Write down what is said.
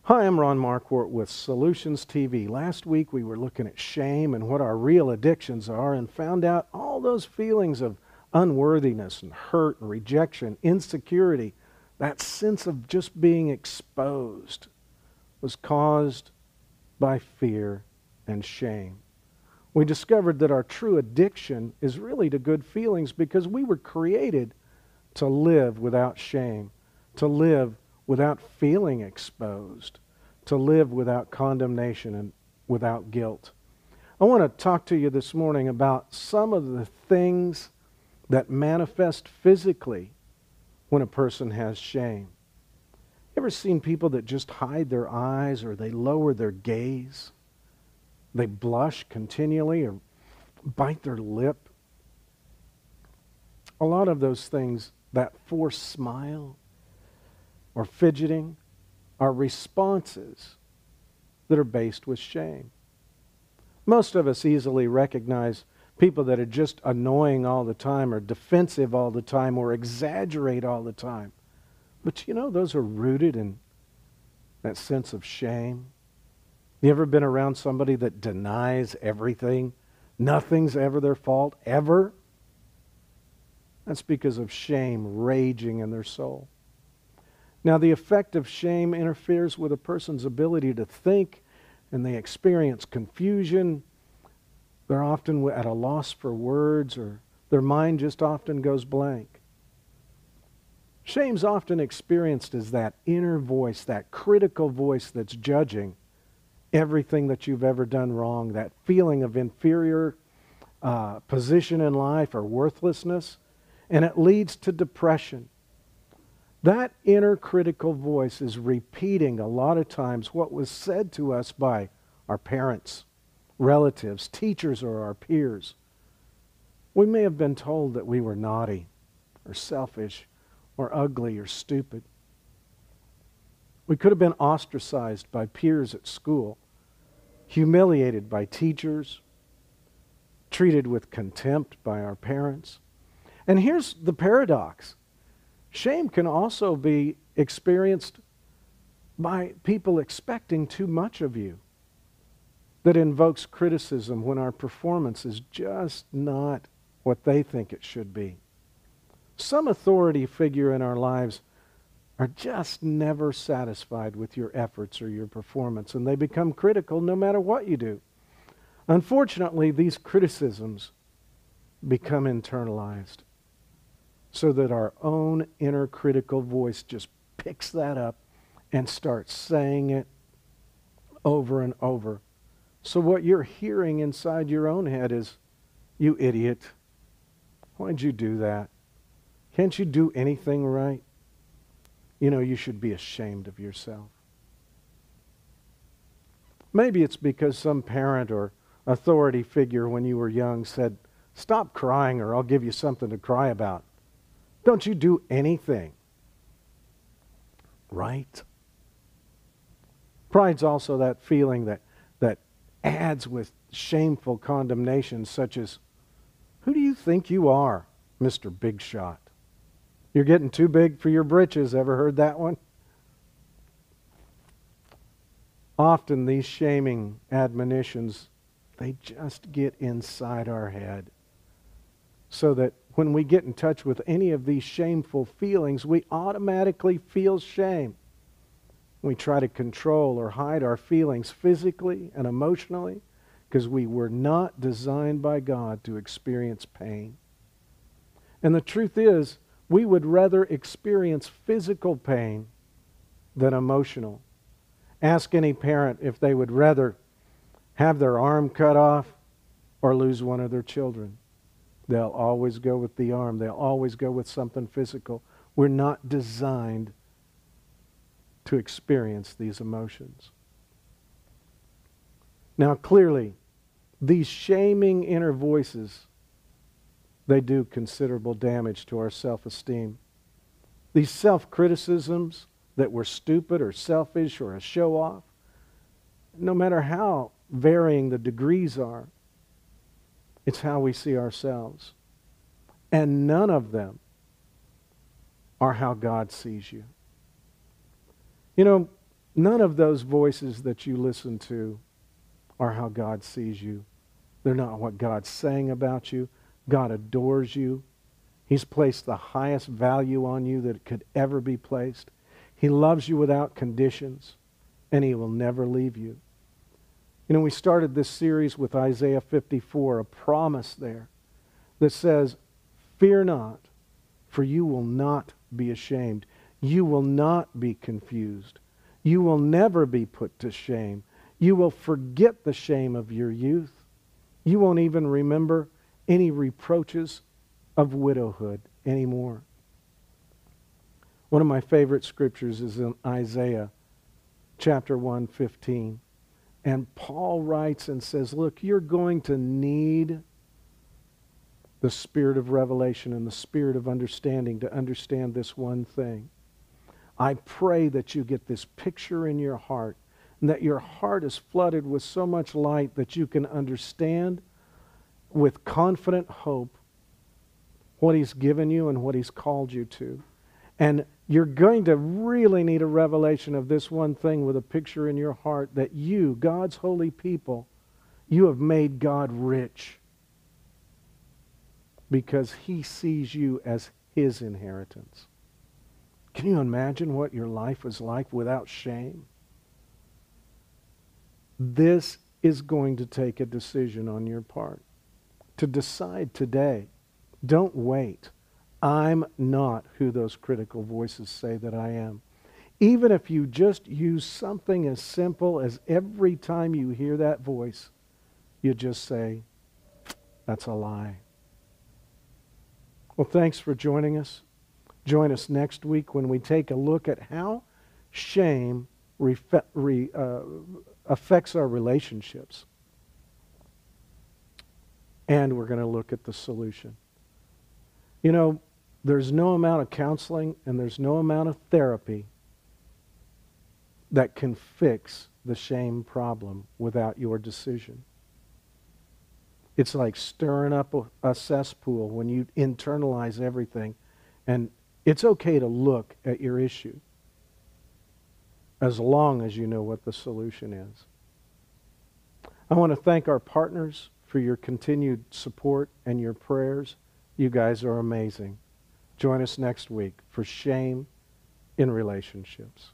Hi, I'm Ron Marquardt with Solutions TV. Last week we were looking at shame and what our real addictions are and found out all those feelings of unworthiness and hurt and rejection, insecurity, that sense of just being exposed was caused by fear and shame. We discovered that our true addiction is really to good feelings because we were created to live without shame, to live without feeling exposed, to live without condemnation and without guilt. I want to talk to you this morning about some of the things that manifest physically when a person has shame. You ever seen people that just hide their eyes or they lower their gaze? They blush continually or bite their lip. A lot of those things, that forced smile or fidgeting, are responses that are based with shame. Most of us easily recognize people that are just annoying all the time or defensive all the time or exaggerate all the time. But you know, those are rooted in that sense of shame. You ever been around somebody that denies everything? Nothing's ever their fault, ever? That's because of shame raging in their soul. Now, the effect of shame interferes with a person's ability to think, and they experience confusion. They're often at a loss for words, or their mind just often goes blank. Shame's often experienced as that inner voice, that critical voice that's judging everything that you've ever done wrong, that feeling of inferior position in life or worthlessness, and it leads to depression. That inner critical voice is repeating a lot of times what was said to us by our parents, relatives, teachers, or our peers. We may have been told that we were naughty or selfish or ugly or stupid. We could have been ostracized by peers at school, humiliated by teachers, treated with contempt by our parents. And here's the paradox. Shame can also be experienced by people expecting too much of you. That invokes criticism when our performance is just not what they think it should be. Some authority figure in our lives are just never satisfied with your efforts or your performance, and they become critical no matter what you do. Unfortunately, these criticisms become internalized, so that our own inner critical voice just picks that up and starts saying it over and over. So what you're hearing inside your own head is, "You idiot. Why'd you do that? Can't you do anything right? You know, you should be ashamed of yourself." Maybe it's because some parent or authority figure when you were young said, "Stop crying or I'll give you something to cry about. Don't you do anything right?" Pride's also that feeling that adds with shameful condemnation, such as, "Who do you think you are, Mr. Big Shot? You're getting too big for your britches." Ever heard that one? Often these shaming admonitions, they just get inside our head, so that when we get in touch with any of these shameful feelings, we automatically feel shame. We try to control or hide our feelings physically and emotionally because we were not designed by God to experience pain. And the truth is, we would rather experience physical pain than emotional. Ask any parent if they would rather have their arm cut off or lose one of their children. They'll always go with the arm. They'll always go with something physical. We're not designed to experience these emotions. Now, clearly, these shaming inner voices, they do considerable damage to our self-esteem. These self-criticisms that we're stupid or selfish or a show-off, no matter how varying the degrees are, it's how we see ourselves. And none of them are how God sees you. You know, None of those voices that you listen to are how God sees you. They're not what God's saying about you. God adores you. He's placed the highest value on you that could ever be placed. He loves you without conditions, and He will never leave you. You know, we started this series with Isaiah 54, a promise there that says, "Fear not, for you will not be ashamed. You will not be confused. You will never be put to shame. You will forget the shame of your youth. You won't even remember any reproaches of widowhood anymore." One of my favorite scriptures is in Isaiah chapter 1:15. And Paul writes and says, look, you're going to need the spirit of revelation and the spirit of understanding to understand this one thing. I pray that you get this picture in your heart and that your heart is flooded with so much light that you can understand with confident hope what He's given you and what He's called you to. And you're going to really need a revelation of this one thing with a picture in your heart that you, God's holy people, you have made God rich because He sees you as His inheritance. Can you imagine what your life is like without shame? This is going to take a decision on your part. To decide today. Don't wait. I'm not who those critical voices say that I am. Even if you just use something as simple as every time you hear that voice, you just say, that's a lie. Well, thanks for joining us. Join us next week when we take a look at how shame affects our relationships. And we're going to look at the solution. You know, there's no amount of counseling and there's no amount of therapy that can fix the shame problem without your decision. It's like stirring up a cesspool when you internalize everything. And it's okay to look at your issue as long as you know what the solution is. I want to thank our partners for your continued support and your prayers. You guys are amazing. Join us next week for Shame in Relationships.